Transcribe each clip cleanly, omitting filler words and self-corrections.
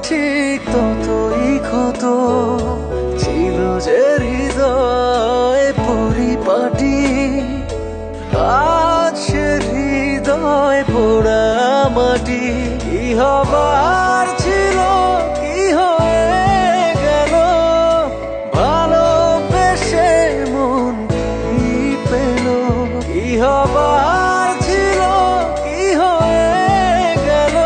ঠিক ততই ক্ষত ছিল যে হৃদয় পরিপাটি। আজ সে হৃদয় পোড়া মাটি। কি হবার ছিল কি হয়ে গেল, ভালোবেসে মন কি পেল। কি হবার ছিল কি হয়ে গেল,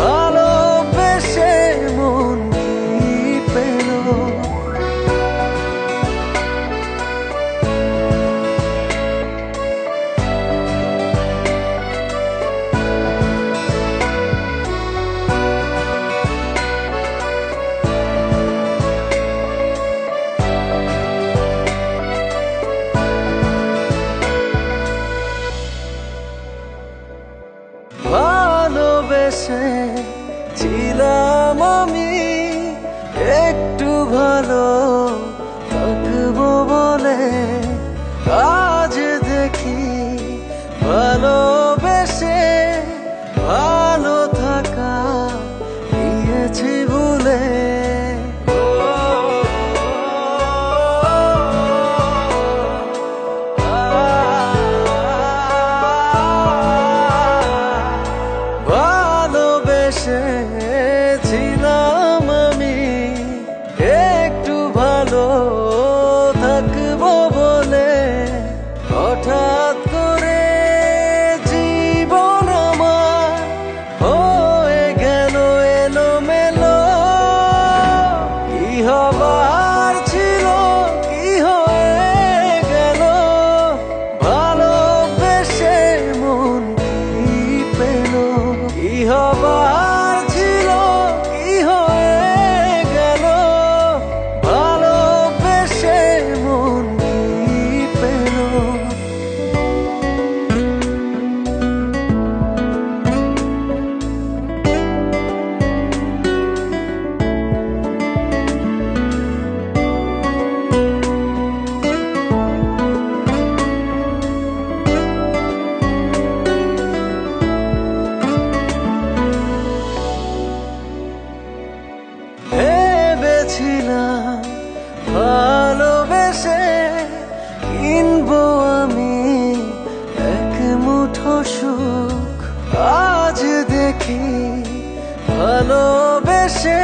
ভালোবেসে মন কি পেল। ভালোবেসে ছিলাম আমি একটু ভালো থাকবো বলে, আজ দেখি ভালোবেসে ভালো থাকা গিয়েছি ভুলে। ছিলাম আমি একটু ভালো থাকবো বলে, হঠাৎ করে জীবন আমার হয়ে গেল এলোমেলো। কি হবার ছিল কি হয়ে গেল, ভালোবেসে মন কি পেল। কি হবার ভেবেছিলাম ভালোবেসে কিনবো আমি এক মুঠো সুখ, আজ দেখি ভালোবেসে